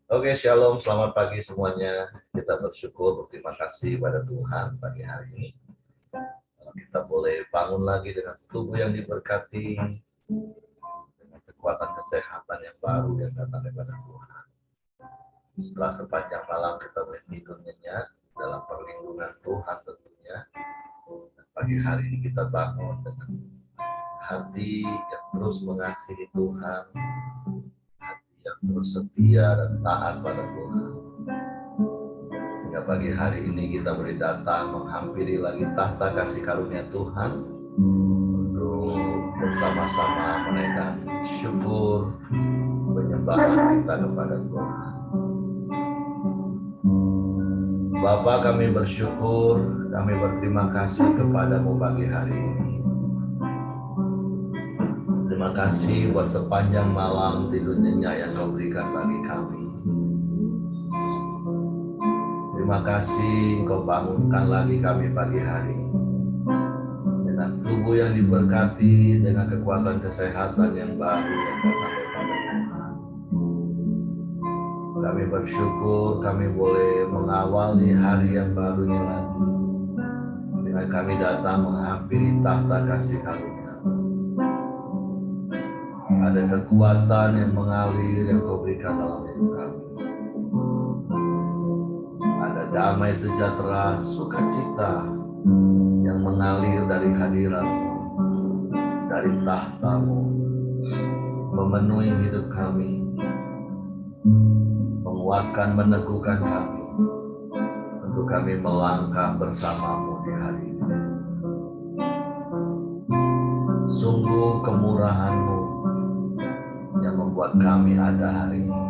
Oke, shalom, selamat pagi semuanya. Kita bersyukur, berterima kasih pada Tuhan pagi hari ini. Kita boleh bangun lagi dengan tubuh yang diberkati, dengan kekuatan kesehatan yang baru yang datang daripada Tuhan. Setelah sepanjang malam kita boleh tidur nyenyak dalam perlindungan Tuhan tentunya. Dan pagi hari ini kita bangun dengan hati yang terus mengasihi Tuhan, hati yang terus setia dan taat pada Tuhan. Hingga pagi hari ini kita boleh datang menghampiri lagi tahta kasih karunia Tuhan untuk bersama-sama menaikkan syukur penyembahan kita kepada Tuhan. Bapa, kami bersyukur, kami berterima kasih kepadamu pagi hari ini. Terima kasih buat sepanjang malam tidur nyenyak yang kau berikan bagi kami. Terima kasih Engkau bangunkan lagi kami pagi hari dengan tubuh yang diberkati, dengan kekuatan kesehatan yang baru yang datang daripada Tuhan. Kami bersyukur kami boleh mengawali hari yang baru ini lagi dengan kami datang menghampiri tahta kasih karunia. Ada kekuatan yang mengalir yang Kau berikan dalam hidup kami. Ada damai sejahtera, sukacita yang mengalir dari hadirat-Mu, dari tahta-Mu, memenuhi hidup kami, menguatkan, meneguhkan kami, untuk kami melangkah bersama-Mu di hari ini. Sungguh kemurahan-Mu yang membuat kami ada hari ini,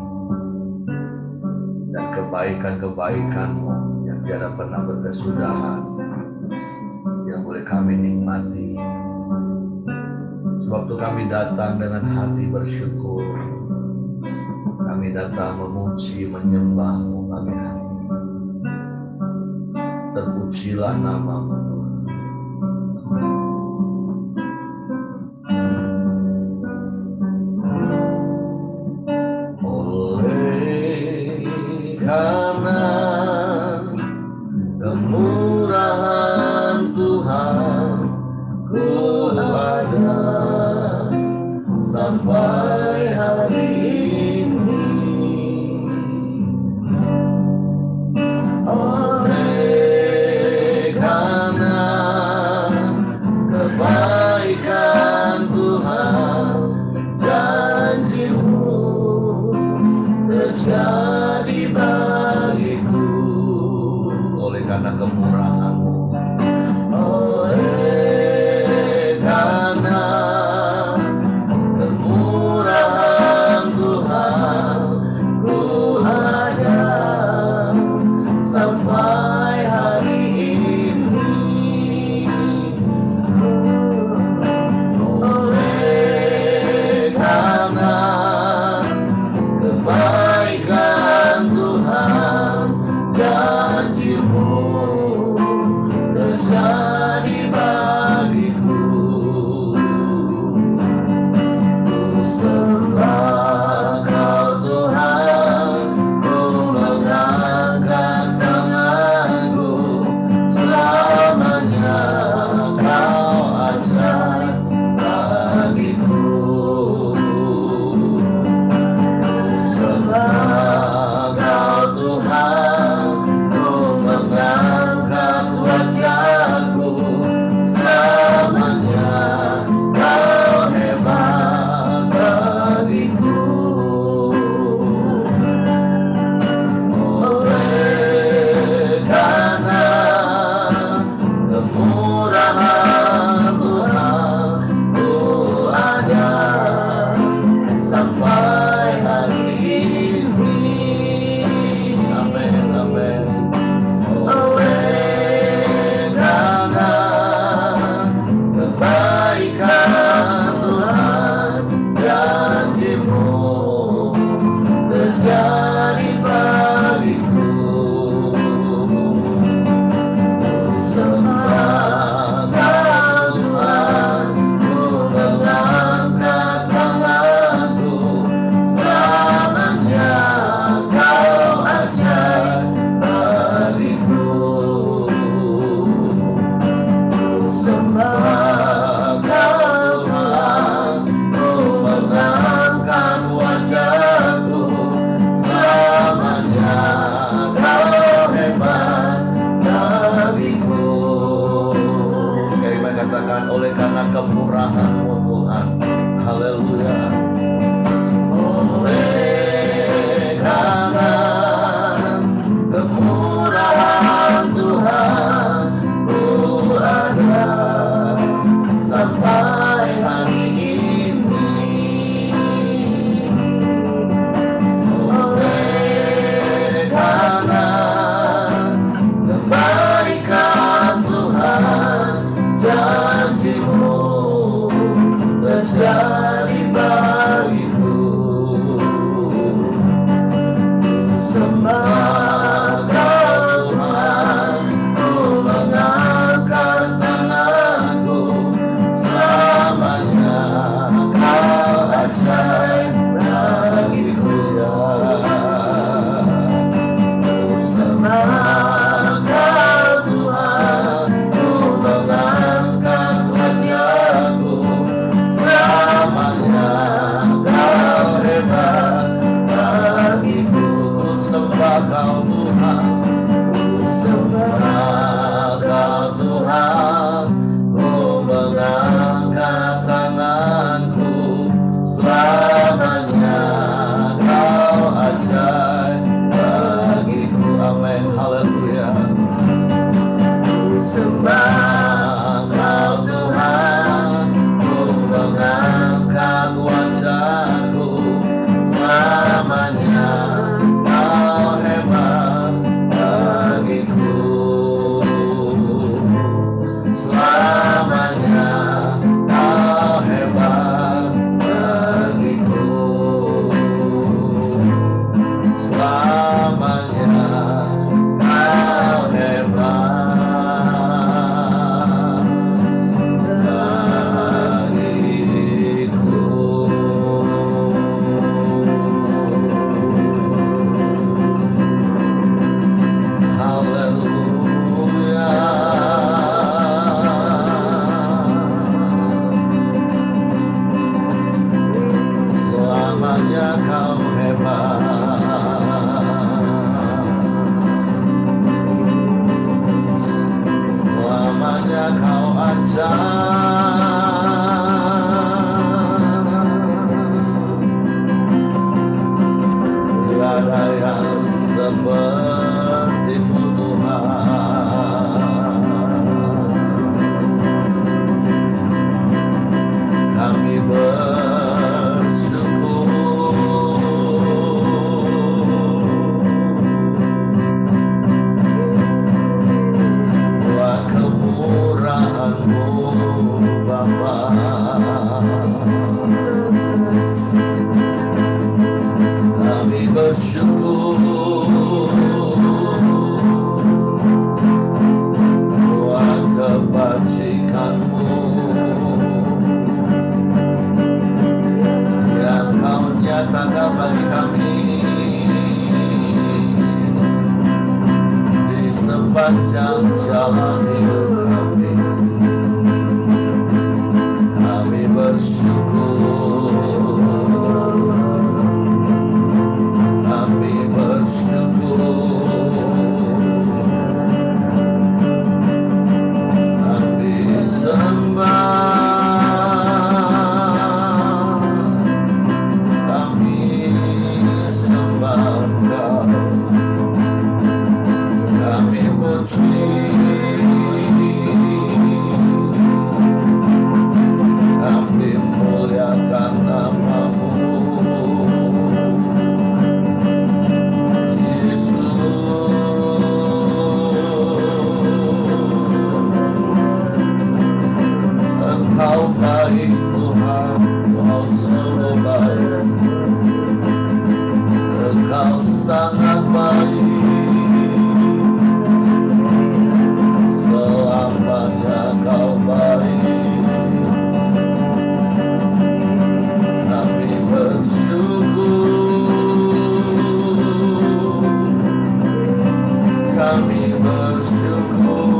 dan kebaikan-kebaikan-Mu yang tiada pernah berkesudahan yang boleh kami nikmati. Sewaktu kami datang dengan hati bersyukur, kami datang memuji menyembah-Mu pagi hari ini. Terpujilah nama-Mu Tuhan. Karena kemurahan Tuhan, ku ada sampai hari ini. Oleh karena kebaikan Tuhan, janji-Mu terjadi bagiku. Oleh karena kemurahan-Mu, oleh karena kemurahan Tuhan, ku ada sampai hari ini. Oleh karena kebaikan Tuhan, janji-Mu terjadi bagiku. Ku sembah Kau Tuhan, ku mengangkat tanganku, selamanya Kau ajaib bagiku. Sembah Kau Tuhan, ku mengangkat wajahku, selamanya Kau hebat bagiku. Oleh karena kemurahan Tuhan, ku ada sampai hari ini. Amin, amin. Oleh karena kebaikan Tuhan, janji-Mu terjadi bagiku. Ku sembah Kau Tuhan, ku mengangkat tanganku, Kau hebat, selamanya Kau ajaib, tiada yang seperti-Mu Tuhan. Kami nyatakan bagi kami di sepanjang jalan hidup kami. Kami bersyukur, kami bersyukur, kami sembah. Engkau baik Tuhan, Kau sungguh baik, Engkau sangat baik, selamanya Kau baik. Kami bersyukur, kami bersyukur.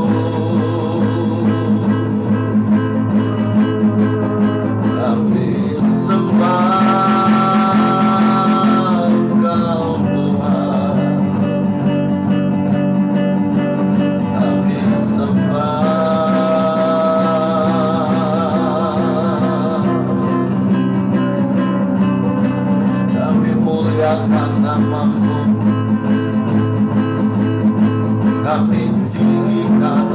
Kami tinggikan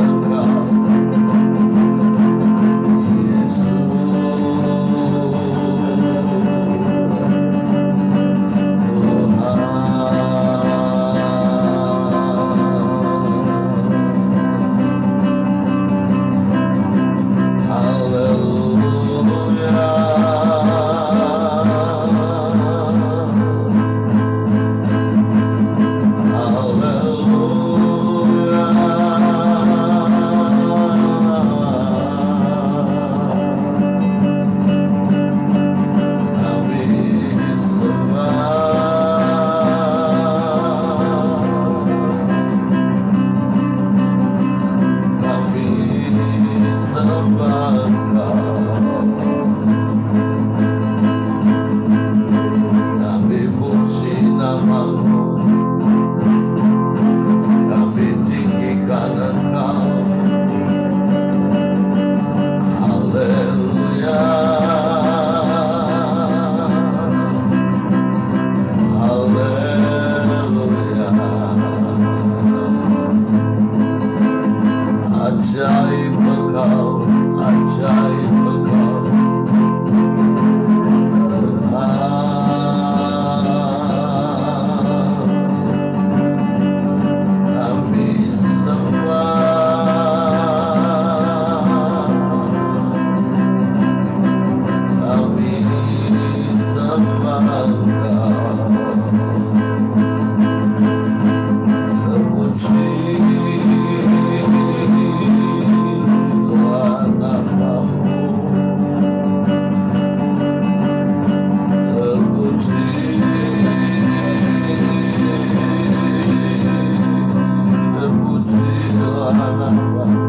Engkau,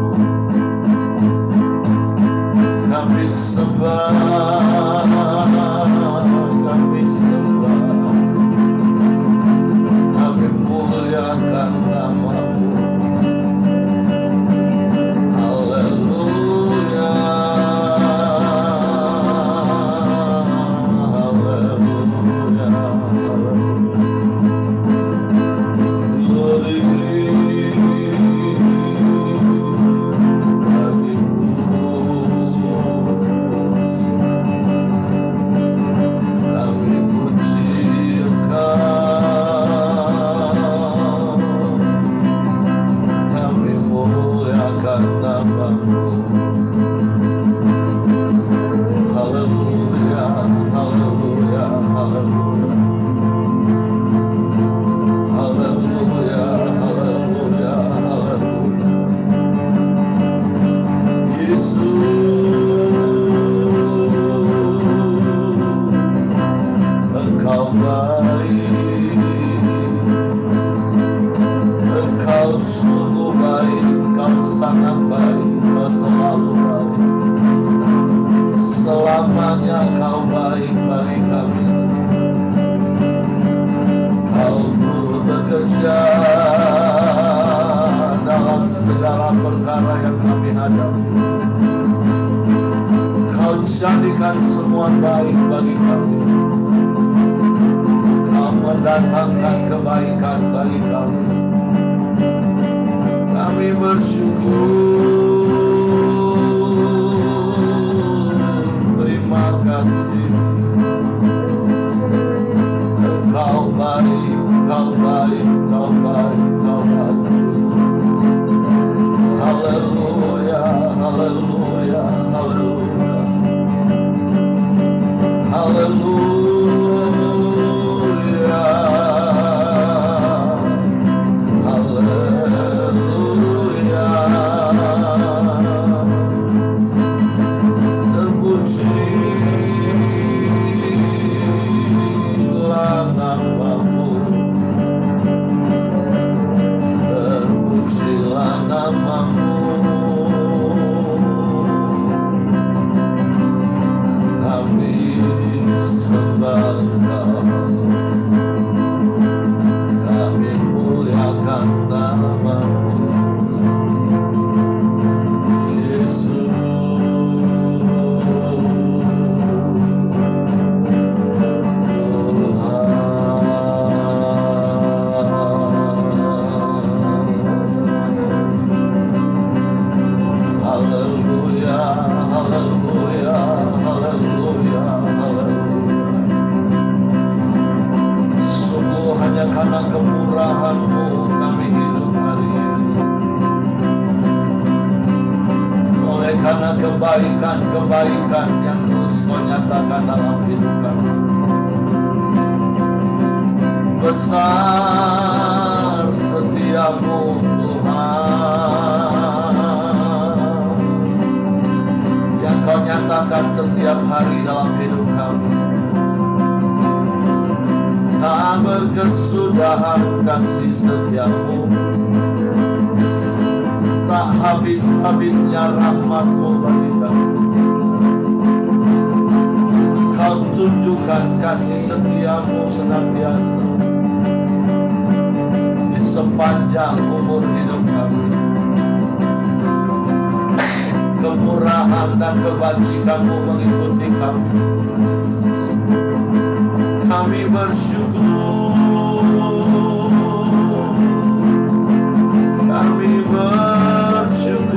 kami sembah, kami sembah. baik, Engkau sungguh baik, Engkau sangat baik, Engkau selalu baik. Selamanya Kau baik bagi kami. Kau turut bekerja dalam segala perkara yang kami hadapi. Kau jadikan semua baik bagi kami. Kau mendatangkan kebaikan bagi kami. Kami bersyukur, terima kasih. Engkau baik, Engkau baik, Engkau baik, Engkau baik. Haleluya, haleluya, haleluya. Haleluya, haleluya. Terpujilah namamu, terpujilah namamu. Kami sembah Engkau, kami muliakan namamu, Yesus. Haleluya, haleluya, haleluya, haleluya. Sungguh hanya karena kemurahan-Mu kami hidup hari ini. Oleh karena kebaikan-kebaikan yang terus Kau nyatakan dalam hidup kami. Besar setiamu Tuhan, yang Kau nyatakan setiap hari dalam hidup kami. Tak berkesudahan kasih setiamu, tak habis-habisnya rahmat-Mu bagi kami. Kau tunjukkan kasih setiamu senantiasa di sepanjang umur hidup kami. Kemurahan dan kebajikan-Mu mengikuti kami. Kami bersyukur, kami bersyukur.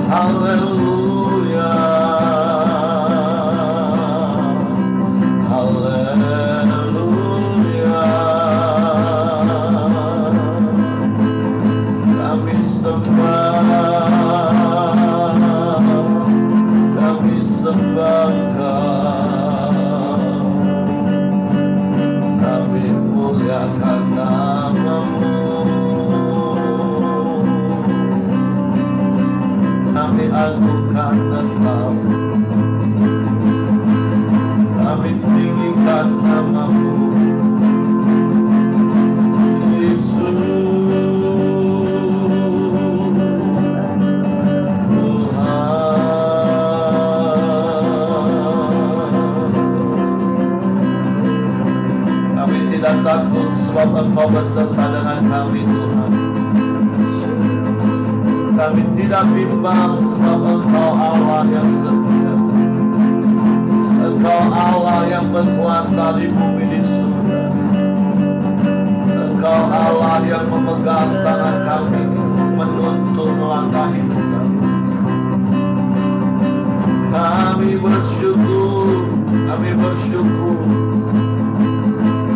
Haleluya, haleluya. Kami sembah Engkau, kami muliakan namamu, kami agungkan Engkau, kami tinggikan namamu, Yesus. Tidak takut sebab Engkau beserta dengan kami Tuhan. Kami tidak bimbang sebab Engkau Allah yang setia. Engkau Allah yang berkuasa di bumi di surga. Engkau Allah yang memegang tangan kami, menuntun melangkah hidup kami. Kami bersyukur, kami bersyukur.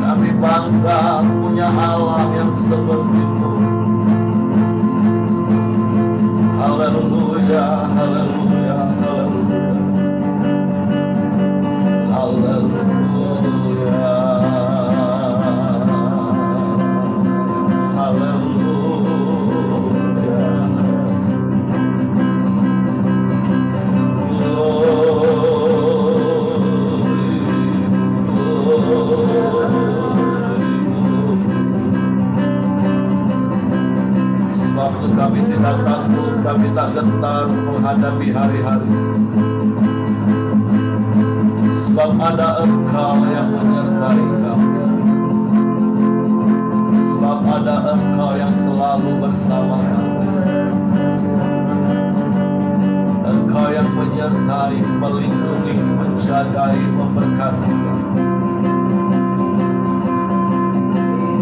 Kami bangga punya Allah yang seperti-Mu. Haleluya, haleluya, haleluya. Haleluya. Haleluya. tak takut, kami tak gentar menghadapi hari-hari. Sebab ada Engkau yang menyertai kami. Sebab ada Engkau yang selalu bersama kami. Engkau yang menyertai, melindungi, menjagai, memberkati kami.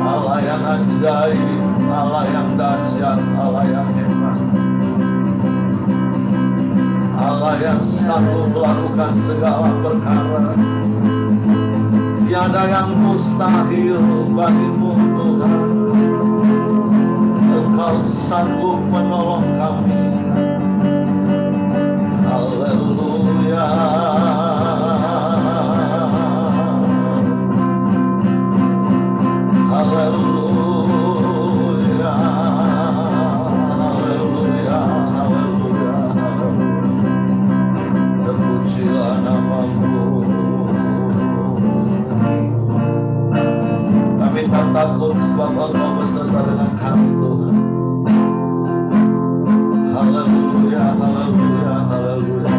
Allah yang ajaib, Allah yang dahsyat, Allah yang hebat, Allah yang sanggup melakukan segala perkara. Tiada yang mustahil bagimu Tuhan. Engkau sanggup menolong kami. Haleluya. Haleluya, haleluya, haleluya, haleluya. Terpujilah nama-Mu. Kami tak takut sebab Engkau beserta dengan kami Tuhan. Haleluya, haleluya, haleluya.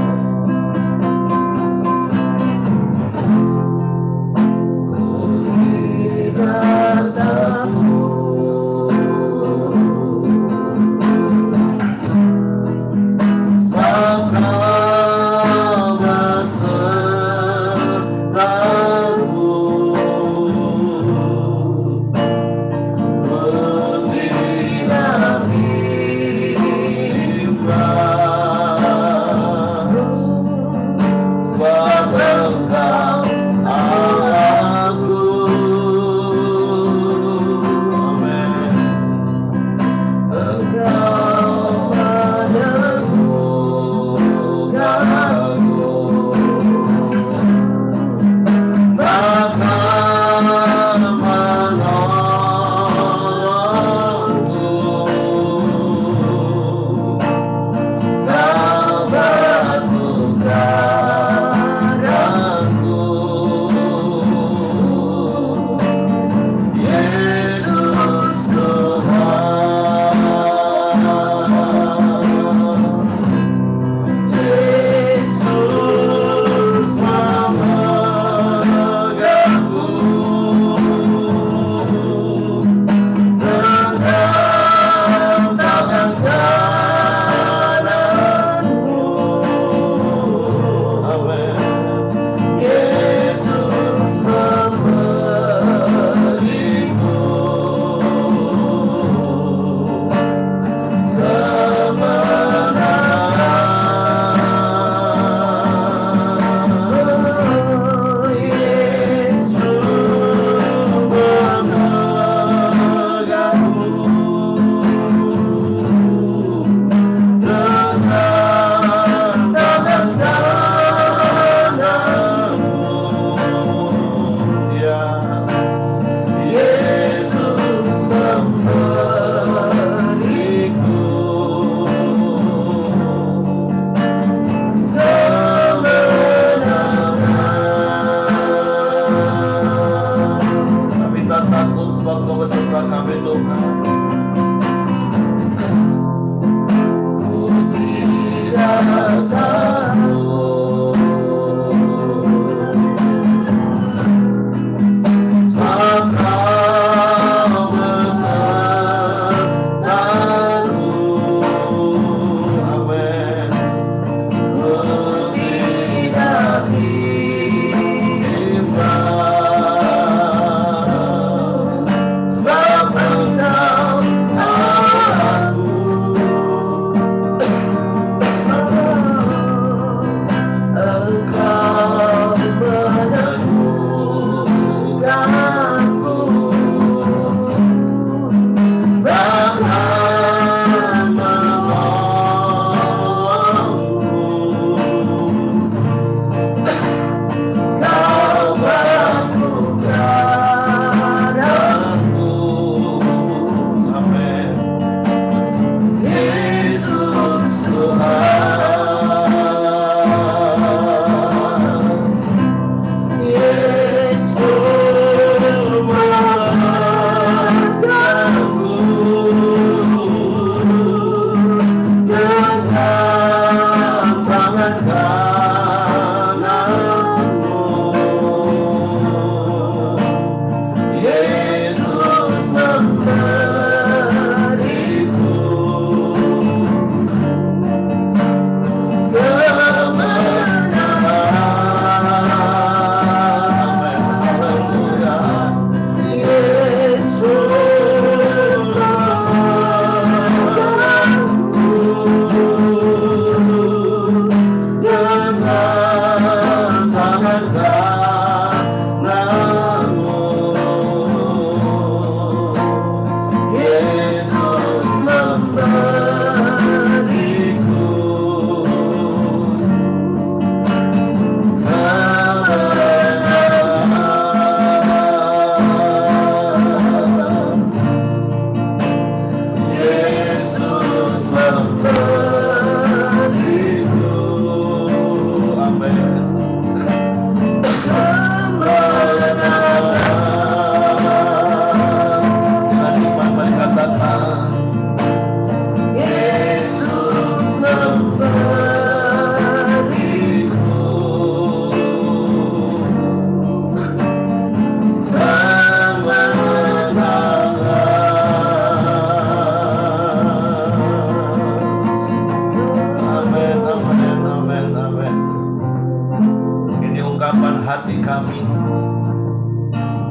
kami.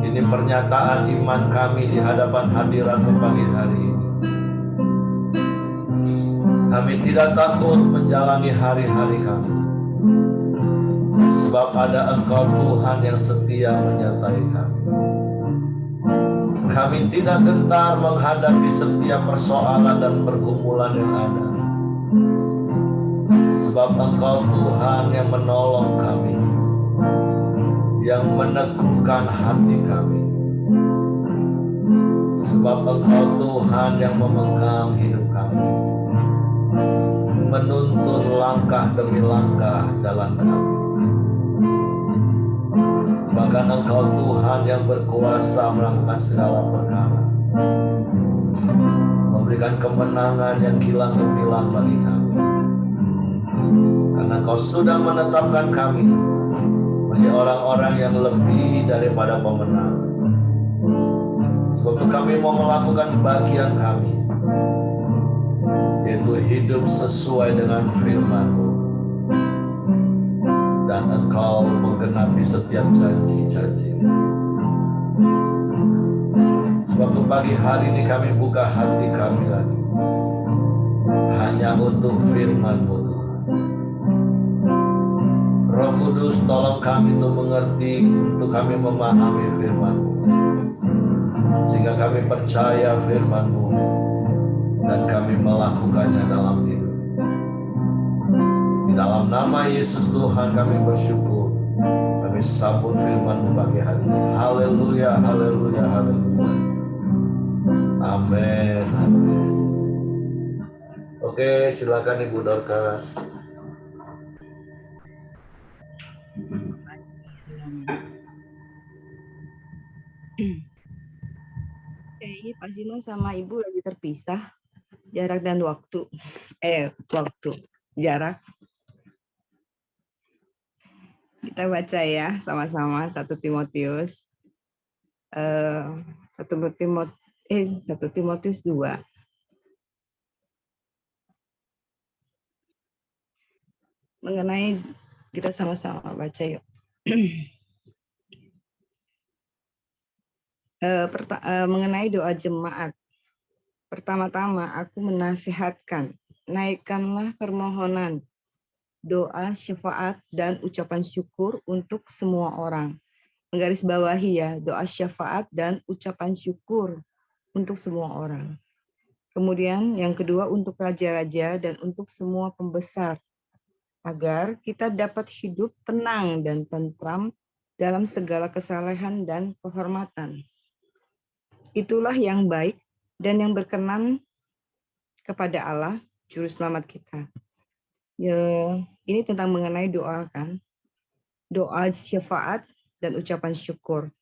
Ini pernyataan iman kami di hadapan hadirat-Mu pagi hari ini. Kami tidak takut menjalani hari-hari kami, sebab ada Engkau Tuhan yang setia menyertai kami. Kami tidak gentar menghadapi setiap persoalan dan pergumulan yang ada, sebab Engkau Tuhan yang menolong kami, yang meneguhkan hati kami. Sebab Engkau Tuhan yang memegang hidup kami, menuntun langkah demi langkah jalan kami. Bahkan Engkau Tuhan yang berkuasa melakukan segala perkara, memberikan kemenangan yang kilang gemilang bagi kami. Karena Engkau sudah menetapkan kami menjadi orang-orang yang lebih daripada pemenang. Sebab itu kami mau melakukan bagian kami, yaitu hidup sesuai dengan firman-Mu, dan Engkau menggenapi setiap janji-janji-Mu. Sebab itu pagi hari ini kami buka hati kami lagi, hanya untuk firman-Mu, Tuhan. Roh Kudus, tolong kami untuk mengerti, untuk kami memahami firman-Mu, sehingga kami percaya firman-Mu dan kami melakukannya dalam hidup. Di dalam nama Yesus Tuhan kami bersyukur. Kami sambut firman-Mu pagi hari ini. Haleluya, haleluya, haleluya. Amin, amin. Oke, silakan Ibu Dorcas. Kayaknya Pak Simon sama Ibu lagi terpisah jarak dan waktu. Jarak. Kita baca ya sama-sama 1 Timotius 1 Timotius 2. Mengenai kita sama-sama baca yuk. Mengenai doa jemaat. Pertama-tama aku menasihatkan, naikkanlah permohonan, doa, syafaat, dan ucapan syukur untuk semua orang. Menggarisbawahi ya, doa syafaat dan ucapan syukur untuk semua orang. Kemudian yang kedua untuk raja-raja dan untuk semua pembesar, agar kita dapat hidup tenang dan tentram dalam segala kesalehan dan kehormatan. Itulah yang baik dan yang berkenan kepada Allah, Juru Selamat kita. Ya, ini tentang mengenai doa kan, doa syafaat dan ucapan syukur.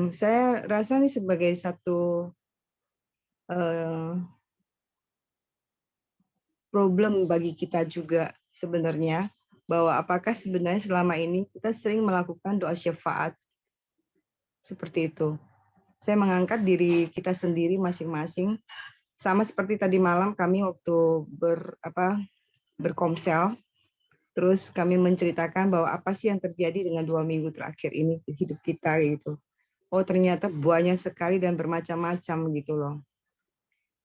Saya rasa ini sebagai satu problem bagi kita juga sebenarnya, bahwa apakah sebenarnya selama ini kita sering melakukan doa syafaat seperti itu. Saya mengangkat diri kita sendiri masing-masing, sama seperti tadi malam kami waktu berkomsel, terus kami menceritakan bahwa apa sih yang terjadi dengan 2 minggu terakhir ini di hidup kita gitu. Oh ternyata banyak sekali dan bermacam-macam gitu loh.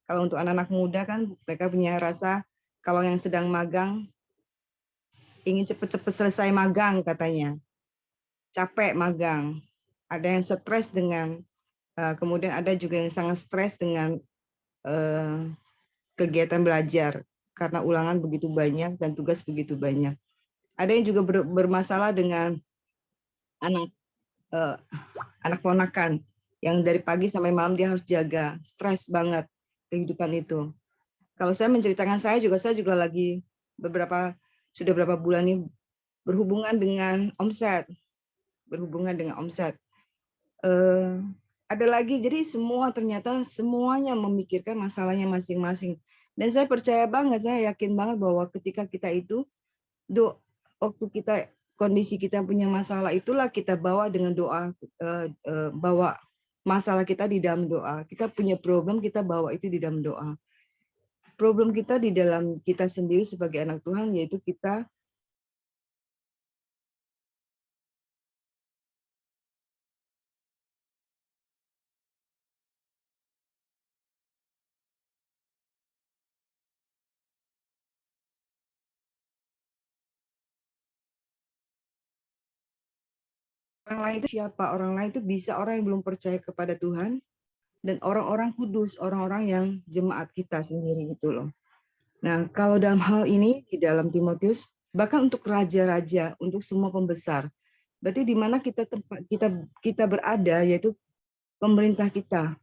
Kalau untuk anak-anak muda kan mereka punya rasa kalau yang sedang magang ingin cepat-cepat selesai magang katanya. Capek magang. Ada yang stres dengan kemudian ada juga yang sangat stres dengan kegiatan belajar karena ulangan begitu banyak dan tugas begitu banyak. Ada yang juga bermasalah dengan anak ponakan yang dari pagi sampai malam dia harus jaga, stres banget kehidupan itu. Kalau saya menceritakan saya juga lagi sudah beberapa bulan ini berhubungan dengan omset. Ada lagi, jadi ternyata semuanya memikirkan masalahnya masing-masing. Dan saya percaya banget, saya yakin banget bahwa ketika kita itu, waktu kita kondisi kita punya masalah, itulah kita bawa dengan doa, bawa masalah kita di dalam doa. Kita punya problem, kita bawa itu di dalam doa. Problem kita di dalam kita sendiri sebagai anak Tuhan, yaitu kita Orang lain itu siapa? Orang lain itu bisa orang yang belum percaya kepada Tuhan dan orang-orang kudus, orang-orang yang jemaat kita sendiri gitu loh. Nah, kalau dalam hal ini di dalam Timotius, bahkan untuk raja-raja, untuk semua pembesar, berarti di mana kita tempat kita berada, yaitu pemerintah kita,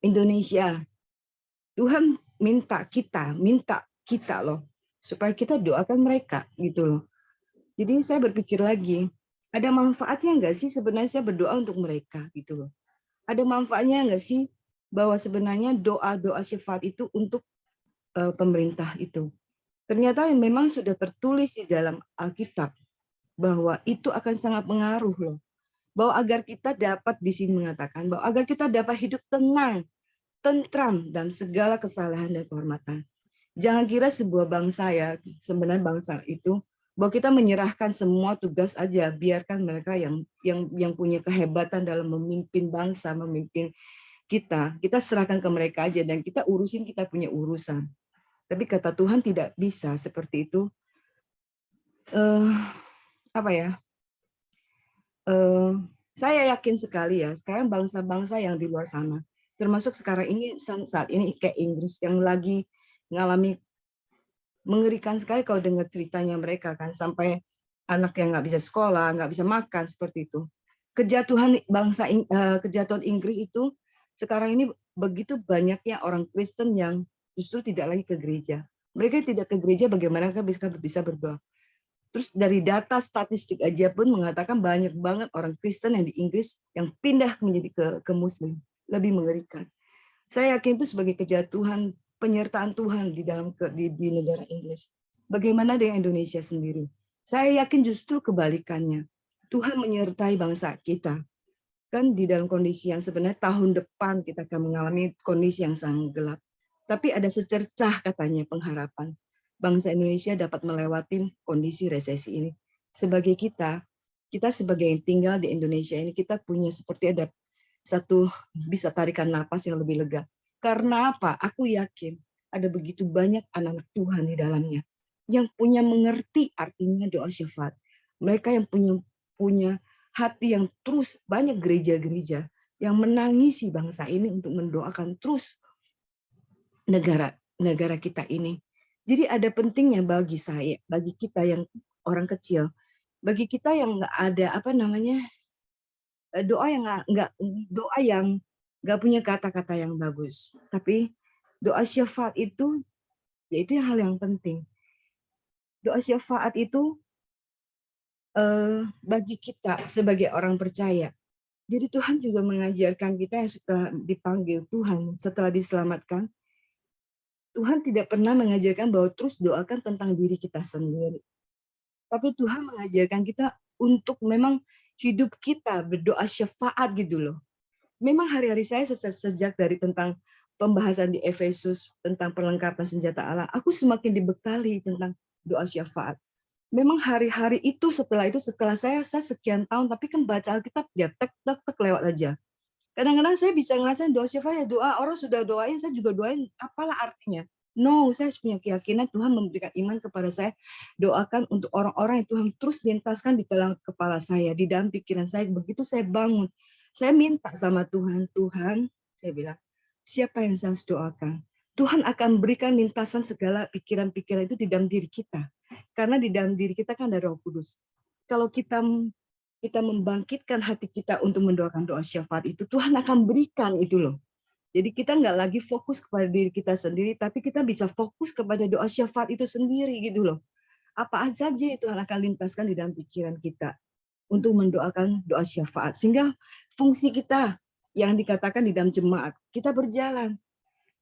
Indonesia. Tuhan minta kita loh, supaya kita doakan mereka gitu loh. Jadi saya berpikir lagi, ada manfaatnya nggak sih sebenarnya saya berdoa untuk mereka gitu loh. Ada manfaatnya nggak sih bahwa sebenarnya doa-doa syafaat itu untuk pemerintah itu. Ternyata memang sudah tertulis di dalam Alkitab bahwa itu akan sangat pengaruh loh. Bahwa agar kita dapat di sini mengatakan bahwa agar kita dapat hidup tenang, tentram dan segala kesalahan dan kehormatan. Jangan kira sebuah bangsa ya, sebenarnya bangsa itu bahwa kita menyerahkan semua tugas aja, biarkan mereka yang punya kehebatan dalam memimpin bangsa, memimpin kita serahkan ke mereka aja dan kita urusin kita punya urusan. Tapi kata Tuhan tidak bisa seperti itu. Apa ya? Saya yakin sekali ya, sekarang bangsa-bangsa yang di luar sana, termasuk sekarang ini saat ini kayak Inggris yang lagi mengalami mengerikan sekali kalau dengar ceritanya mereka kan, sampai anak yang nggak bisa sekolah, nggak bisa makan seperti itu. Kejatuhan Inggris itu sekarang ini begitu banyaknya orang Kristen yang justru tidak lagi ke gereja. Mereka tidak ke gereja, bagaimana bisa berdoa? Terus dari data statistik aja pun mengatakan banyak banget orang Kristen yang di Inggris yang pindah menjadi ke Muslim. Lebih mengerikan. Saya yakin itu sebagai kejatuhan penyertaan Tuhan di negara Inggris. Bagaimana dengan Indonesia sendiri? Saya yakin justru kebalikannya. Tuhan menyertai bangsa kita. Kan di dalam kondisi yang sebenarnya tahun depan kita akan mengalami kondisi yang sangat gelap. Tapi ada secercah katanya pengharapan. Bangsa Indonesia dapat melewati kondisi resesi ini. Sebagai kita sebagai yang tinggal di Indonesia ini, kita punya seperti ada satu bisa tarikan napas yang lebih lega. Karena apa? Aku yakin ada begitu banyak anak-anak Tuhan di dalamnya yang punya mengerti artinya doa syafaat. Mereka yang punya hati yang terus, banyak gereja-gereja yang menangisi bangsa ini untuk mendoakan terus negara kita ini. Jadi ada pentingnya bagi saya, bagi kita yang orang kecil, bagi kita yang nggak ada doa yang nggak punya kata-kata yang bagus, tapi doa syafaat itu yaitu hal yang penting. Doa syafaat itu bagi kita sebagai orang percaya. Jadi Tuhan juga mengajarkan kita yang setelah dipanggil Tuhan, setelah diselamatkan, Tuhan tidak pernah mengajarkan bahwa terus doakan tentang diri kita sendiri. Tapi Tuhan mengajarkan kita untuk memang hidup kita berdoa syafaat gitu loh. Memang hari-hari saya sejak dari tentang pembahasan di Efesus tentang perlengkapan senjata Allah, aku semakin dibekali tentang doa syafaat. Memang hari-hari itu setelah saya sekian tahun, tapi kan baca Alkitab ya tek lewat aja. Kadang-kadang saya bisa ngerasain doa syafaat ya, doa orang sudah doain, saya juga doain, apalah artinya. No, saya punya keyakinan Tuhan memberikan iman kepada saya. Doakan untuk orang-orang yang Tuhan terus lintaskan di dalam kepala saya, di dalam pikiran saya. Begitu saya bangun, saya minta sama Tuhan, saya bilang, siapa yang saya harus doakan? Tuhan akan berikan lintasan segala pikiran-pikiran itu di dalam diri kita. Karena di dalam diri kita kan ada Roh Kudus. Kalau kita membangkitkan hati kita untuk mendoakan doa syafaat itu, Tuhan akan berikan itu loh. Jadi kita nggak lagi fokus kepada diri kita sendiri, tapi kita bisa fokus kepada doa syafaat itu sendiri gitu loh. Apa saja Tuhan akan lintaskan di dalam pikiran kita untuk mendoakan doa syafaat. Sehingga fungsi kita yang dikatakan di dalam jemaat, kita berjalan.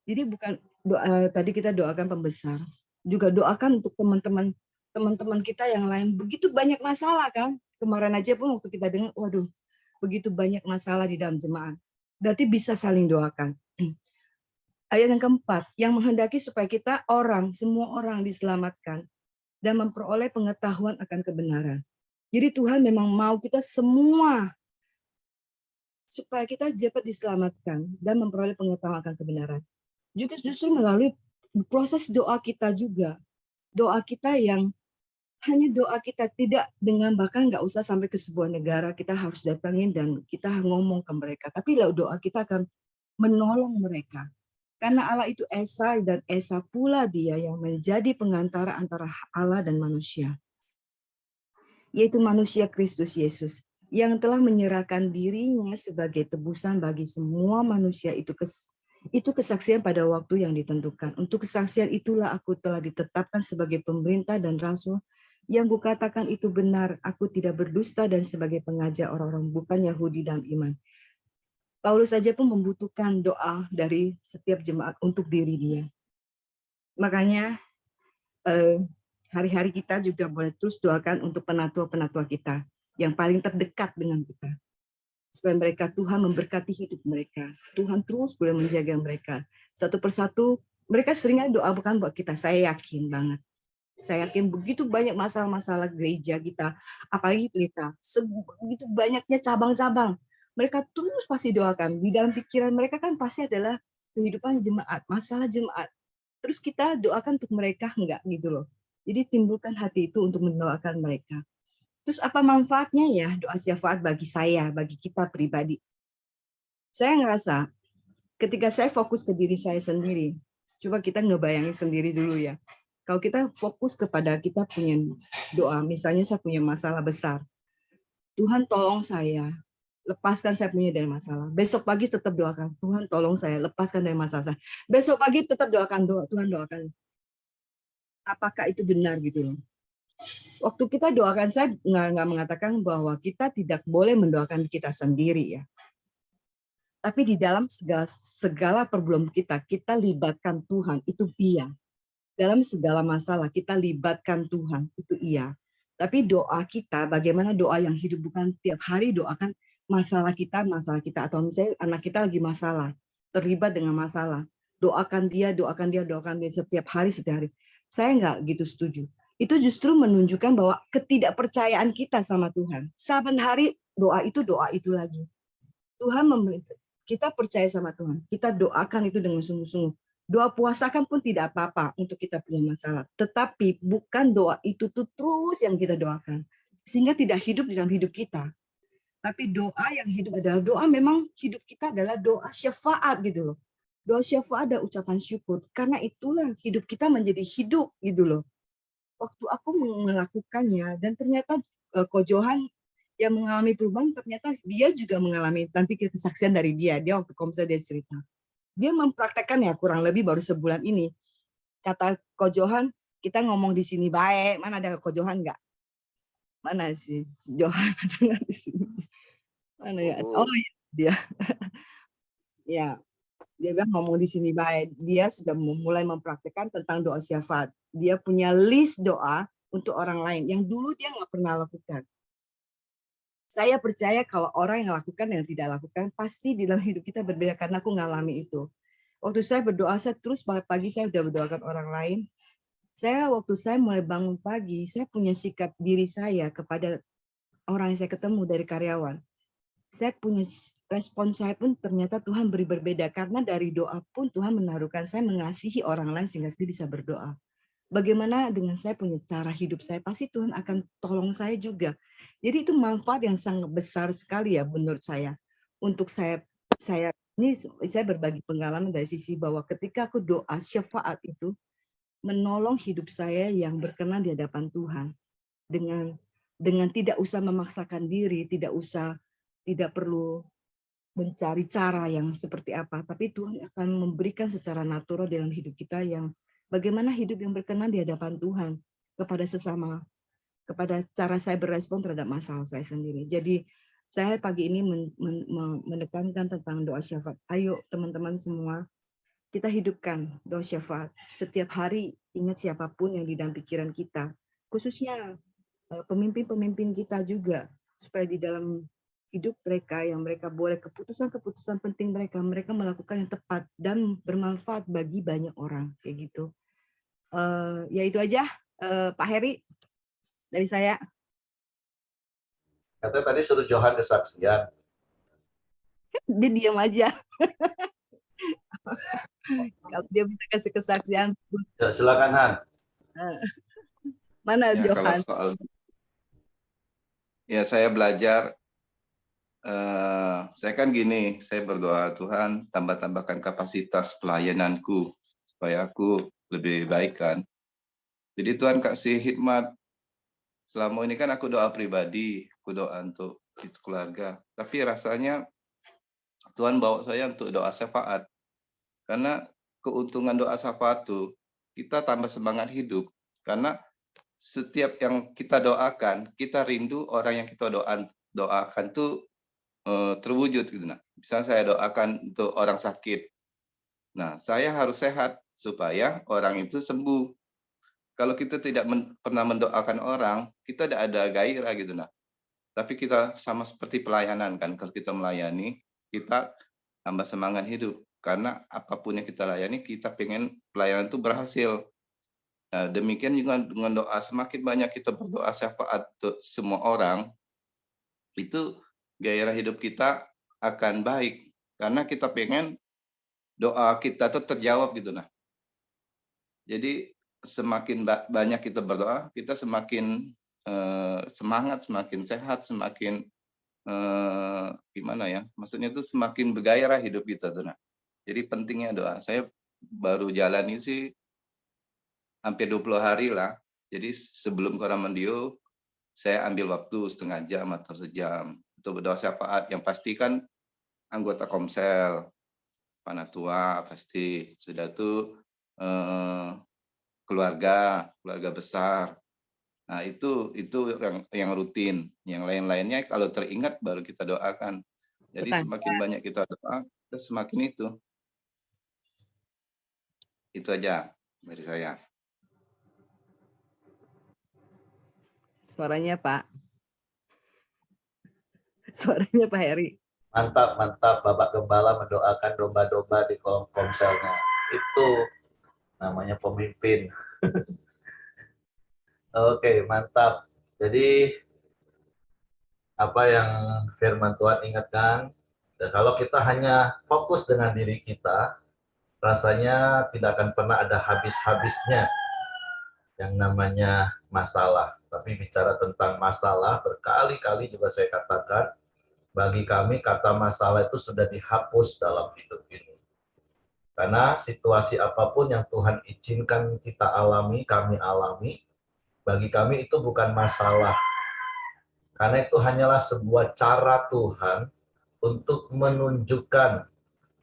Jadi bukan doa, tadi kita doakan pembesar, juga doakan untuk teman-teman kita yang lain. Begitu banyak masalah kan. Kemarin aja pun waktu kita dengar, waduh, begitu banyak masalah di dalam jemaat. Berarti bisa saling doakan. Ayat yang keempat, yang menghendaki supaya kita semua orang diselamatkan dan memperoleh pengetahuan akan kebenaran. Jadi Tuhan memang mau kita semua supaya kita dapat diselamatkan dan memperoleh pengetahuan akan kebenaran. Juga justru melalui proses doa kita juga. Doa kita yang hanya doa kita, tidak dengan bahkan nggak usah sampai ke sebuah negara kita harus datangin dan kita ngomong ke mereka, tapi doa kita akan menolong mereka. Karena Allah itu Esa dan Esa pula dia yang menjadi pengantara antara Allah dan manusia. Yaitu manusia Kristus Yesus yang telah menyerahkan dirinya sebagai tebusan bagi semua manusia itu kesaksian pada waktu yang ditentukan. Untuk kesaksian itulah aku telah ditetapkan sebagai pemerintah dan rasul yang kukatakan itu benar. Aku tidak berdusta dan sebagai pengajar orang-orang bukan Yahudi dalam iman. Paulus saja pun membutuhkan doa dari setiap jemaat untuk diri dia. Makanya hari-hari kita juga boleh terus doakan untuk penatua-penatua kita yang paling terdekat dengan kita. Supaya mereka, Tuhan memberkati hidup mereka. Tuhan terus boleh menjaga mereka. Satu persatu, mereka seringnya doa bukan buat kita. Saya yakin banget. Saya yakin begitu banyak masalah-masalah gereja kita, apalagi pelita, begitu banyaknya cabang-cabang. Mereka terus pasti doakan. Di dalam pikiran mereka kan pasti adalah kehidupan jemaat, masalah jemaat. Terus kita doakan untuk mereka, enggak gitu loh. Jadi timbulkan hati itu untuk mendoakan mereka. Terus apa manfaatnya ya doa syafaat bagi saya, bagi kita pribadi? Saya ngerasa ketika saya fokus ke diri saya sendiri, coba kita ngebayangin sendiri dulu ya. Kalau kita fokus kepada kita punya doa, misalnya saya punya masalah besar, Tuhan tolong saya, lepaskan saya punya dari masalah. Besok pagi tetap doakan, Tuhan tolong saya, lepaskan dari masalah saya. Besok pagi tetap doakan, Tuhan doakan. Apakah itu benar gitu loh? Waktu kita doakan, saya nggak mengatakan bahwa kita tidak boleh mendoakan kita sendiri ya. Tapi di dalam segala problem kita libatkan Tuhan, itu iya. Dalam segala masalah kita libatkan Tuhan, itu iya. Tapi doa kita, bagaimana doa yang hidup, bukan tiap hari doakan masalah kita, atau misalnya anak kita lagi masalah, terlibat dengan masalah, doakan dia setiap hari. Saya nggak gitu setuju. Itu justru menunjukkan bahwa ketidakpercayaan kita sama Tuhan. Saban hari doa itu lagi. Tuhan kita percaya sama Tuhan. Kita doakan itu dengan sungguh-sungguh. Doa puasakan pun tidak apa-apa untuk kita punya masalah. Tetapi bukan doa itu tuh terus yang kita doakan. Sehingga tidak hidup dalam hidup kita. Tapi doa yang hidup adalah doa, memang hidup kita adalah doa syafaat gitu loh. Doa syafaat dan ucapan syukur. Karena itulah hidup kita menjadi hidup gitu loh. Waktu aku melakukannya dan ternyata Ko Johan yang mengalami perubahan, ternyata dia juga mengalami, nanti kesaksian dari dia waktu komsel dia cerita. Dia mempraktekkan ya kurang lebih baru sebulan ini. Kata Ko Johan, kita ngomong di sini baik. Mana ada Ko Johan nggak? Mana sih si Johan ada nggak di sini? Mana ya? Oh iya, dia. Ya, dia bilang ngomong di sini baik. Dia sudah mulai mempraktekkan tentang doa syafaat. Dia punya list doa untuk orang lain yang dulu dia nggak pernah lakukan. Saya percaya kalau orang yang lakukan dan tidak lakukan, pasti di dalam hidup kita berbeda, karena aku ngalami itu. Waktu saya berdoa, saya terus pagi saya udah berdoakan orang lain. Waktu saya mulai bangun pagi, saya punya sikap diri saya kepada orang yang saya ketemu dari karyawan. Saya punya respon saya pun ternyata Tuhan beri berbeda, karena dari doa pun Tuhan menaruhkan saya mengasihi orang lain sehingga saya bisa berdoa. Bagaimana dengan saya punya cara hidup saya, pasti Tuhan akan tolong saya juga. Jadi itu manfaat yang sangat besar sekali ya menurut saya. Untuk saya ini saya berbagi pengalaman dari sisi bahwa ketika aku doa syafaat itu menolong hidup saya yang berkenan di hadapan Tuhan, dengan tidak usah memaksakan diri, tidak perlu mencari cara yang seperti apa, tapi Tuhan akan memberikan secara natural dalam hidup kita yang bagaimana hidup yang berkenan di hadapan Tuhan kepada sesama, kepada cara saya berespon terhadap masalah saya sendiri. Jadi saya pagi ini menekankan tentang doa syafaat. Ayo teman-teman semua, kita hidupkan doa syafaat. Setiap hari ingat siapapun yang di dalam pikiran kita, khususnya pemimpin-pemimpin kita juga, supaya di dalam hidup mereka yang mereka boleh keputusan-keputusan penting mereka melakukan yang tepat dan bermanfaat bagi banyak orang kayak gitu. Ya itu aja Pak Heri dari saya. Katanya tadi suruh Johan kesaksian. Dia diam aja. Kalau dia bisa kasih kesaksian. Ya, silakan Han. Mana Ya, kalau Johan? soal ya saya belajar, saya kan gini, saya berdoa Tuhan tambah-tambahkan kapasitas pelayananku supaya aku lebih baik kan. Jadi Tuhan kasih hikmat. Selama ini kan aku doa pribadi, aku doa untuk keluarga. Tapi rasanya Tuhan bawa saya untuk doa syafaat. Karena keuntungan doa syafaat itu kita tambah semangat hidup. Karena setiap yang kita doakan, kita rindu orang yang kita doakan tuh terwujud gitu. Nah, misalnya saya doakan untuk orang sakit. Nah, saya harus sehat supaya orang itu sembuh. Kalau kita tidak pernah mendoakan orang, kita tidak ada gairah gitu. Nah, tapi kita sama seperti pelayanan kan. Kalau kita melayani, kita tambah semangat hidup. Karena apapun yang kita layani, kita pengen pelayanan itu berhasil. Nah, demikian juga dengan doa, semakin banyak kita berdoa syafaat untuk semua orang, itu gairah hidup kita akan baik. Karena kita pengen doa kita tuh terjawab gitu. Nah, jadi semakin banyak kita berdoa, kita semakin semangat, semakin sehat, semakin gimana ya? Maksudnya itu semakin bergairah hidup kita tuh. Nah, jadi pentingnya doa. Saya baru jalani sih hampir 20 hari lah. Jadi sebelum Koramandio, saya ambil waktu setengah jam atau sejam untuk berdoa syafaat. Yang pasti kan anggota Komsel, Panatua pasti. Sudah tuh keluarga besar. Nah, itu yang rutin. Yang lain-lainnya kalau teringat baru kita doakan. Jadi Tetangga. semakin banyak kita doa, semakin itu. Itu aja dari saya. Suaranya Pak. Suaranya Pak Heri. Mantap, mantap. Bapak Gembala mendoakan domba-domba di kolom komselnya. Itu namanya pemimpin. Oke, mantap. Jadi apa yang firman Tuhan ingatkan, dan kalau kita hanya fokus dengan diri kita, rasanya tidak akan pernah ada habis-habisnya yang namanya masalah. Tapi bicara tentang masalah, berkali-kali juga saya katakan, bagi kami kata masalah itu sudah dihapus dalam hidup ini. Karena situasi apapun yang Tuhan izinkan kita alami, kami alami, bagi kami itu bukan masalah. Karena itu hanyalah sebuah cara Tuhan untuk menunjukkan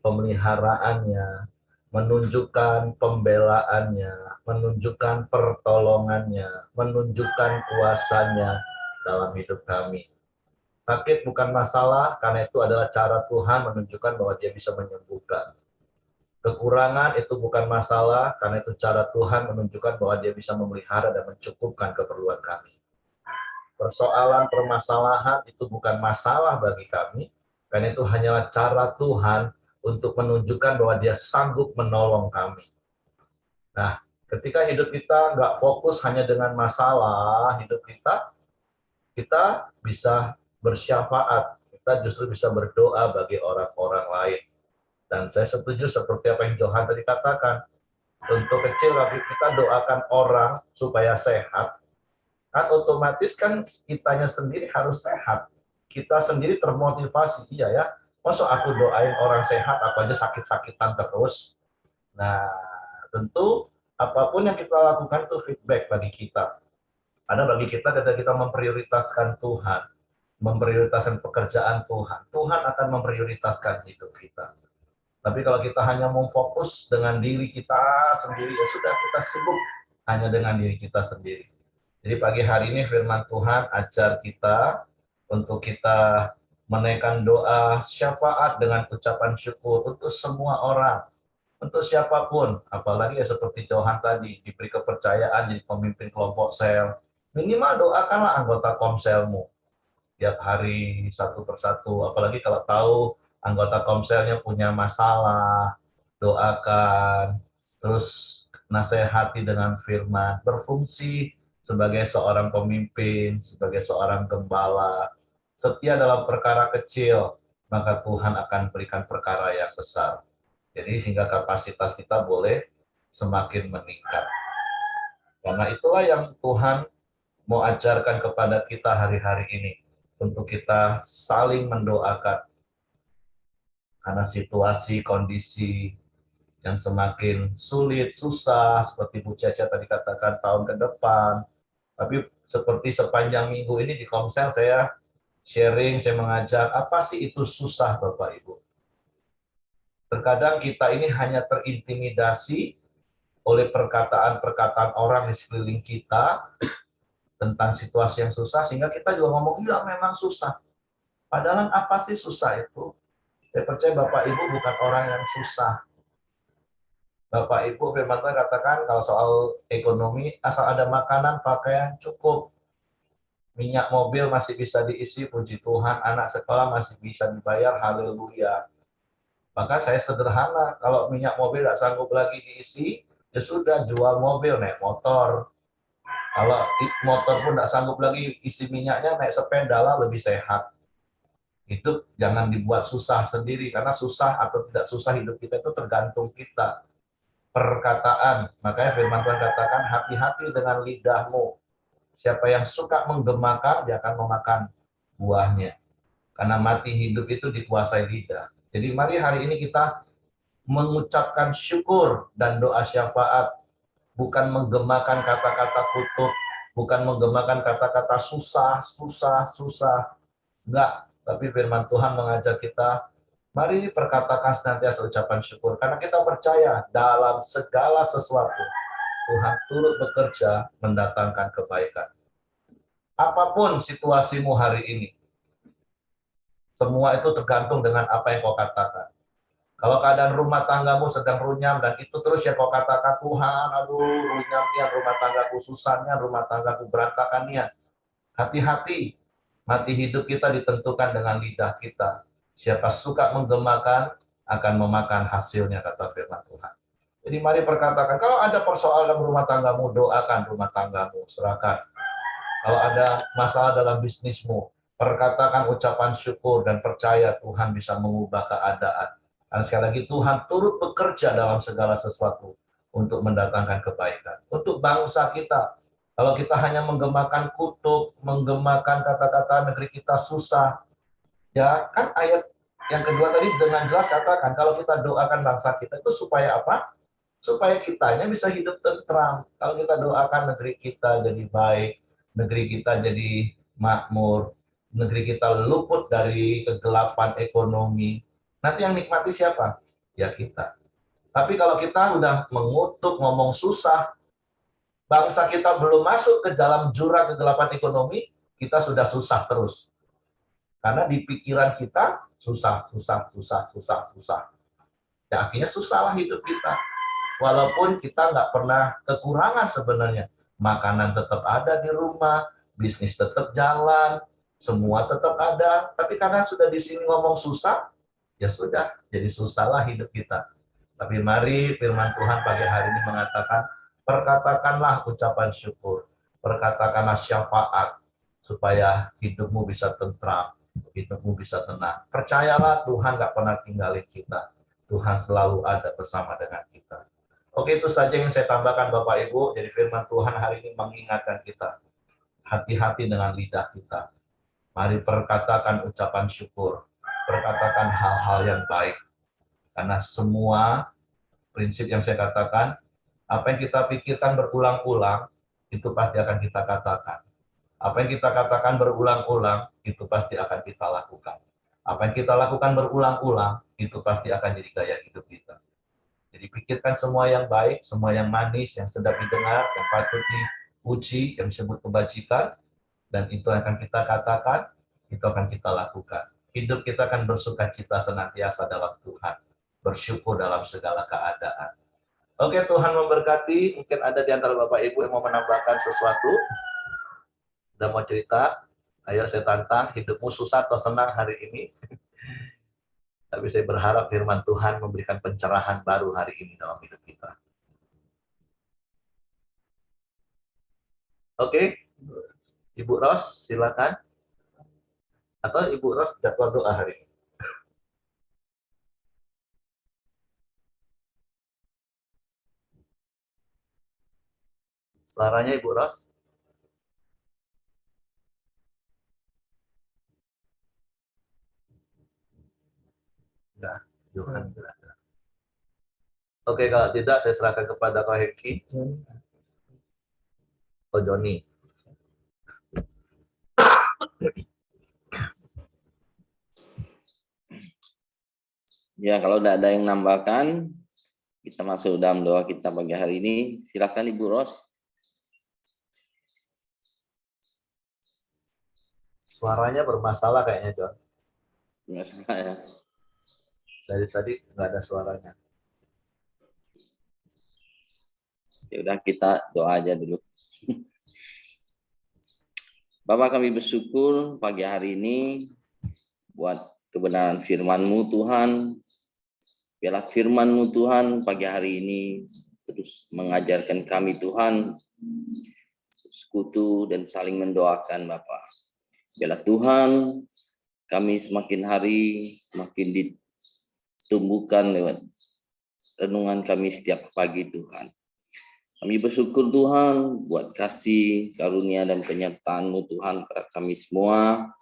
pemeliharaannya, menunjukkan pembelaannya, menunjukkan pertolongannya, menunjukkan kuasanya dalam hidup kami. Sakit bukan masalah, karena itu adalah cara Tuhan menunjukkan bahwa Dia bisa menyembuhkan. Kekurangan itu bukan masalah, karena itu cara Tuhan menunjukkan bahwa Dia bisa memelihara dan mencukupkan keperluan kami. Persoalan permasalahan itu bukan masalah bagi kami, karena itu hanyalah cara Tuhan untuk menunjukkan bahwa Dia sanggup menolong kami. Nah, ketika hidup kita nggak fokus hanya dengan masalah hidup kita bisa bersyafaat, kita justru bisa berdoa bagi orang-orang lain. Dan saya setuju seperti apa yang Johan tadi katakan, untuk kecil lagi kita doakan orang supaya sehat, kan otomatis kan kitanya sendiri harus sehat. Kita sendiri termotivasi, iya ya, masa aku doain orang sehat, aku aja sakit-sakitan terus. Nah, tentu apapun yang kita lakukan itu feedback bagi kita. Ada bagi kita ketika kita memprioritaskan Tuhan, memprioritaskan pekerjaan Tuhan, Tuhan akan memprioritaskan hidup kita. Tapi kalau kita hanya mau fokus dengan diri kita sendiri, ya sudah, kita sibuk hanya dengan diri kita sendiri. Jadi pagi hari ini firman Tuhan ajar kita untuk kita menaikkan doa syafaat dengan ucapan syukur untuk semua orang, untuk siapapun, apalagi ya seperti Johan tadi, diberi kepercayaan jadi pemimpin kelompok sel, minimal doakanlah anggota komselmu tiap hari satu persatu, apalagi kalau tahu anggota komselnya punya masalah, doakan, terus nasihati dengan firman, berfungsi sebagai seorang pemimpin, sebagai seorang gembala, setia dalam perkara kecil, maka Tuhan akan berikan perkara yang besar. Jadi sehingga kapasitas kita boleh semakin meningkat. Karena itulah yang Tuhan mau ajarkan kepada kita hari-hari ini untuk kita saling mendoakan karena situasi kondisi yang semakin sulit, susah, seperti Bu Caca tadi katakan tahun ke depan. Tapi seperti sepanjang minggu ini di Komsel saya sharing, saya mengajak, apa sih itu susah Bapak Ibu? Terkadang kita ini hanya terintimidasi oleh perkataan-perkataan orang di sekeliling kita tentang situasi yang susah, sehingga kita juga ngomong, iya memang susah. Padahal apa sih susah itu? Saya percaya Bapak Ibu bukan orang yang susah. Bapak Ibu firman Tuhan katakan kalau soal ekonomi, asal ada makanan, pakaian cukup. Minyak mobil masih bisa diisi, puji Tuhan, anak sekolah masih bisa dibayar, haleluya. Bahkan saya sederhana, kalau minyak mobil tidak sanggup lagi diisi, ya sudah jual mobil, naik motor. Kalau motor pun tidak sanggup lagi isi minyaknya, naik sepeda lah lebih sehat. Itu jangan dibuat susah sendiri, karena susah atau tidak susah hidup kita itu tergantung kita. Perkataan, makanya firman Tuhan katakan, hati-hati dengan lidahmu. Siapa yang suka menggemakan, dia akan memakan buahnya. Karena mati hidup itu dikuasai lidah. Jadi mari hari ini kita mengucapkan syukur dan doa syafaat, bukan menggemakan kata-kata kutuk, bukan menggemakan kata-kata susah, susah, susah. Enggak, tapi firman Tuhan mengajak kita, mari perkatakan senantiasa ucapan syukur, karena kita percaya dalam segala sesuatu, Tuhan turut bekerja mendatangkan kebaikan. Apapun situasimu hari ini, semua itu tergantung dengan apa yang kau katakan. Kalau keadaan rumah tanggamu sedang runyam dan itu terus yang kau katakan, Tuhan, aduh runyamnya rumah tanggaku, susahnya rumah tanggaku, berantakannya. Hati-hati, mati hidup kita ditentukan dengan lidah kita. Siapa suka menggemakan akan memakan hasilnya, kata firman Tuhan. Jadi mari perkatakan, kalau ada persoalan dalam rumah tanggamu, doakan rumah tanggamu, serahkan. Kalau ada masalah dalam bisnismu, perkatakan ucapan syukur dan percaya Tuhan bisa mengubah keadaan. Dan sekali lagi Tuhan turut bekerja dalam segala sesuatu untuk mendatangkan kebaikan. Untuk bangsa kita, kalau kita hanya menggemakan kutuk, menggemakan kata-kata negeri kita susah, ya kan ayat yang kedua tadi dengan jelas katakan, kalau kita doakan bangsa kita itu supaya apa? Supaya kitanya bisa hidup tentram. Kalau kita doakan negeri kita jadi baik, negeri kita jadi makmur, negeri kita luput dari kegelapan ekonomi, nanti yang nikmati siapa? Ya kita. Tapi kalau kita udah mengutuk, ngomong susah, bangsa kita belum masuk ke dalam jurang kegelapan ekonomi, kita sudah susah terus. Karena di pikiran kita, susah, susah, susah, susah, susah. Ya akhirnya susahlah hidup kita. Walaupun kita nggak pernah kekurangan sebenarnya. Makanan tetap ada di rumah, bisnis tetap jalan, semua tetap ada. Tapi karena sudah di sini ngomong susah, ya sudah, jadi susahlah hidup kita. Tapi mari firman Tuhan pagi hari ini mengatakan, perkatakanlah ucapan syukur, perkatakanlah syafaat, supaya hidupmu bisa tentram, hidupmu bisa tenang. Percayalah Tuhan nggak pernah tinggalin kita. Tuhan selalu ada bersama dengan kita. Oke, itu saja yang saya tambahkan Bapak Ibu. Jadi firman Tuhan hari ini mengingatkan kita, hati-hati dengan lidah kita. Mari perkatakan ucapan syukur, perkatakan hal-hal yang baik. Karena semua prinsip yang saya katakan, apa yang kita pikirkan berulang-ulang, itu pasti akan kita katakan. Apa yang kita katakan berulang-ulang, itu pasti akan kita lakukan. Apa yang kita lakukan berulang-ulang, itu pasti akan jadi gaya hidup kita. Jadi pikirkan semua yang baik, semua yang manis, yang sedap didengar, yang patut dipuji, yang disebut kebajikan, dan itu akan kita katakan, itu akan kita lakukan. Hidup kita akan bersuka cita senantiasa dalam Tuhan, bersyukur dalam segala keadaan. Oke, Tuhan memberkati. Mungkin ada di antara Bapak Ibu yang mau menambahkan sesuatu, udah mau cerita, ayo saya tantang, hidupmu susah atau senang hari ini. Tapi saya berharap firman Tuhan memberikan pencerahan baru hari ini dalam hidup kita. Oke, Ibu Ros, silakan. Atau Ibu Ros jadwal doa hari ini. Suaranya Ibu Ros. Johan tidak ada. Oke, kalau tidak saya serahkan kepada Kak Heki. Oh, Joni. Ya, kalau tidak ada yang nambahkan, kita masuk dalam doa kita pagi hari ini. Silakan Ibu Ros. Suaranya bermasalah kayaknya, John. Nggak salah ya. Dari tadi nggak ada suaranya. Ya udah, kita doa aja dulu. Bapak, kami bersyukur pagi hari ini buat kebenaran firman-Mu Tuhan. Biarlah firman-Mu Tuhan pagi hari ini terus mengajarkan kami Tuhan, sekutu dan saling mendoakan Bapak. Biarlah Tuhan kami semakin hari semakin ditumbuhkan lewat renungan kami setiap pagi Tuhan. Kami bersyukur Tuhan buat kasih, karunia, dan penyertaan-Mu Tuhan kepada kami semua.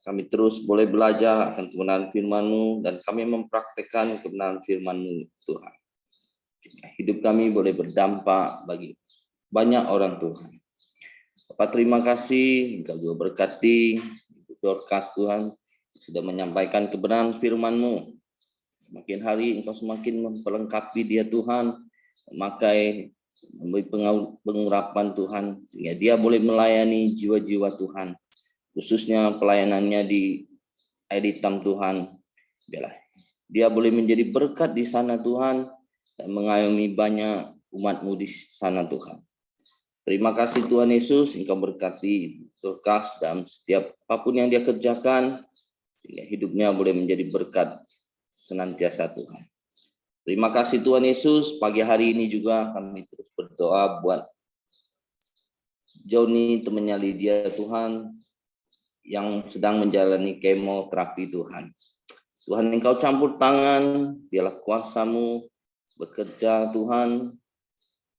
Kami terus boleh belajar akan kebenaran firman-Mu dan kami mempraktekkan kebenaran firman-Mu Tuhan. Hidup kami boleh berdampak bagi banyak orang Tuhan. Bapak, terima kasih, Engkau juga berkati Dorcas Tuhan sudah menyampaikan kebenaran firman-Mu. Semakin hari Engkau semakin memperlengkapi dia Tuhan, memakai memberi pengurapan Tuhan sehingga dia boleh melayani jiwa-jiwa Tuhan, khususnya pelayanannya di air hitam Tuhan. Biarlah dia boleh menjadi berkat di sana Tuhan dan mengayomi banyak umat-Mu di sana Tuhan. Terima kasih Tuhan Yesus, Engkau berkati Dorcas dan setiap apapun yang dia kerjakan sehingga hidupnya boleh menjadi berkat senantiasa Tuhan. Terima kasih Tuhan Yesus, pagi hari ini juga kami terus berdoa buat Joni, temannya Lydia Tuhan, yang sedang menjalani kemoterapi Tuhan. Tuhan, Engkau campur tangan, biarlah kuasa-Mu bekerja Tuhan,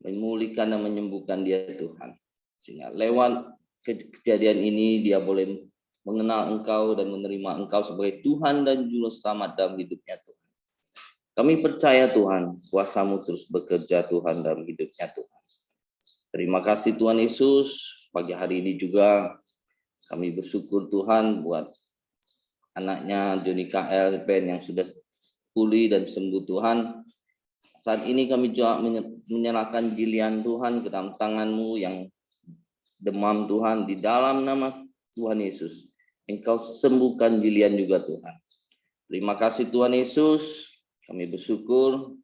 memulihkan dan menyembuhkan dia Tuhan. Sehingga lewat kejadian ini dia boleh mengenal Engkau dan menerima Engkau sebagai Tuhan dan Juru Selamat dalam hidupnya Tuhan. Kami percaya Tuhan, kuasa-Mu terus bekerja Tuhan dalam hidupnya Tuhan. Terima kasih Tuhan Yesus, pagi hari ini juga kami bersyukur Tuhan buat anaknya Joni KL yang sudah pulih dan sembuh Tuhan. Saat ini kami juga menyerahkan Jilian Tuhan ke dalam tangan-Mu yang demam Tuhan, di dalam nama Tuhan Yesus. Engkau sembuhkan Jilian juga Tuhan. Terima kasih Tuhan Yesus. Kami bersyukur,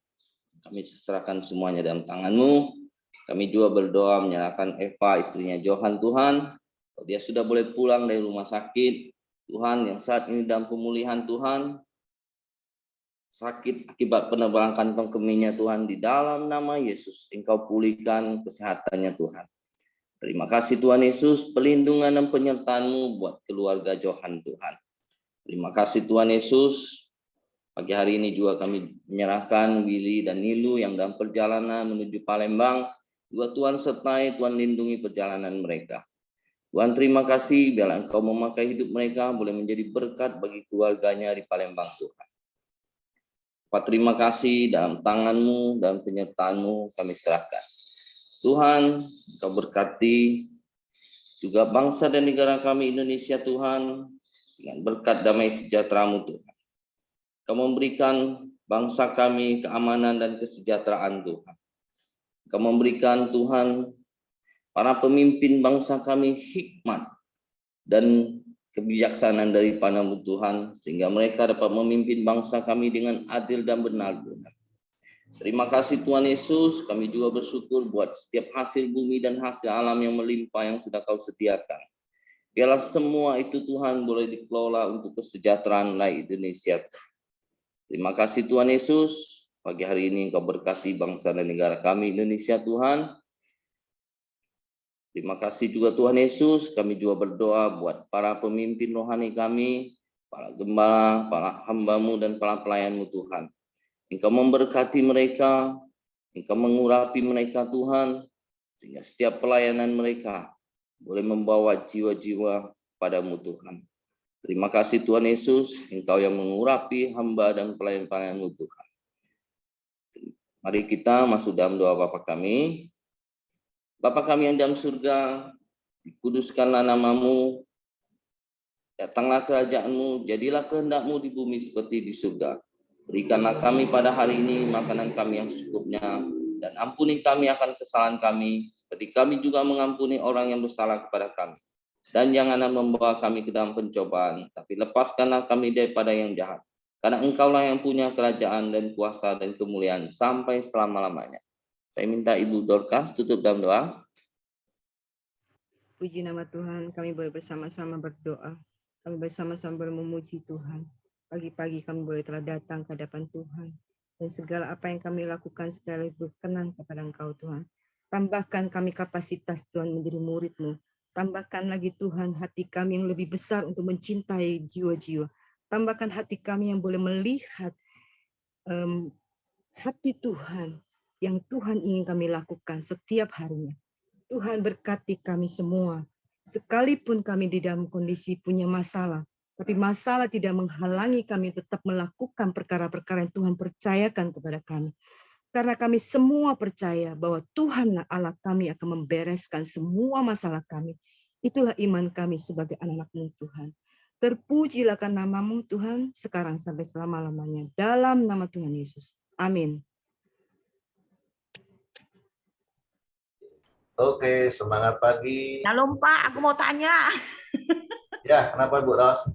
kami serahkan semuanya dalam tangan-Mu. Kami juga berdoa menyerahkan Eva, istrinya Johan Tuhan. Dia sudah boleh pulang dari rumah sakit. Tuhan, yang saat ini dalam pemulihan Tuhan. Sakit akibat penebalan kantong kemihnya Tuhan, di dalam nama Yesus. Engkau pulihkan kesehatannya Tuhan. Terima kasih Tuhan Yesus, pelindungan dan penyertaan-Mu buat keluarga Johan Tuhan. Terima kasih Tuhan Yesus. Pagi hari ini juga kami menyerahkan Willy dan Nilu yang dalam perjalanan menuju Palembang. Juga Tuhan sertai, Tuhan lindungi perjalanan mereka. Tuhan terima kasih, biarlah Engkau memakai hidup mereka boleh menjadi berkat bagi keluarganya di Palembang Tuhan. Pak, terima kasih, dalam tangan-Mu, dalam penyertaan-Mu kami serahkan. Tuhan, Engkau berkati juga bangsa dan negara kami Indonesia Tuhan, dengan berkat damai sejahtera-Mu Tuhan. Kau memberikan bangsa kami keamanan dan kesejahteraan Tuhan. Kau memberikan Tuhan para pemimpin bangsa kami hikmat dan kebijaksanaan daripada-Mu Tuhan, sehingga mereka dapat memimpin bangsa kami dengan adil dan benar Tuhan. Terima kasih Tuhan Yesus, kami juga bersyukur buat setiap hasil bumi dan hasil alam yang melimpah yang sudah Kau sediakan. Biarlah semua itu Tuhan boleh dikelola untuk kesejahteraan rakyat Indonesia. Terima kasih Tuhan Yesus, pagi hari ini Engkau berkati bangsa dan negara kami Indonesia Tuhan. Terima kasih juga Tuhan Yesus, kami juga berdoa buat para pemimpin rohani kami, para gembala, para hamba-Mu dan para pelayan-Mu Tuhan. Engkau memberkati mereka, Engkau mengurapi mereka Tuhan, sehingga setiap pelayanan mereka boleh membawa jiwa-jiwa padamu Tuhan. Terima kasih Tuhan Yesus, Engkau yang mengurapi hamba dan pelayan-pelayan-Mu Tuhan. Mari kita masuk dalam doa Bapa kami. Bapa kami yang dalam surga, dikuduskanlah nama-Mu, datanglah kerajaan-Mu, jadilah kehendak-Mu di bumi seperti di surga. Berikanlah kami pada hari ini makanan kami yang secukupnya, dan ampuni kami akan kesalahan kami, seperti kami juga mengampuni orang yang bersalah kepada kami. Dan janganlah membawa kami ke dalam pencobaan, tapi lepaskanlah kami daripada yang jahat. Karena Engkaulah yang punya kerajaan dan kuasa dan kemuliaan sampai selama-lamanya. Saya minta Ibu Dorcas tutup dalam doa. Puji nama Tuhan, kami boleh bersama-sama berdoa. Kami bersama-sama memuji Tuhan. Pagi-pagi kami boleh telah datang ke hadapan Tuhan. Dan segala apa yang kami lakukan sekali berkenan kepada Engkau Tuhan. Tambahkan kami kapasitas Tuhan menjadi murid-Mu. Tambahkan lagi Tuhan hati kami yang lebih besar untuk mencintai jiwa-jiwa. Tambahkan hati kami yang boleh melihat hati Tuhan yang Tuhan ingin kami lakukan setiap harinya. Tuhan berkati kami semua. Sekalipun kami di dalam kondisi punya masalah, tapi masalah tidak menghalangi kami tetap melakukan perkara-perkara yang Tuhan percayakan kepada kami. Karena kami semua percaya bahwa Tuhan Allah kami akan membereskan semua masalah kami. Itulah iman kami sebagai anak-anak-Mu Tuhan. Terpujilah nama-Mu Tuhan sekarang sampai selama-lamanya. Dalam nama Tuhan Yesus. Amin. Oke, semangat pagi. Shalom Pak, aku mau tanya. Ya, kenapa Bu Ros?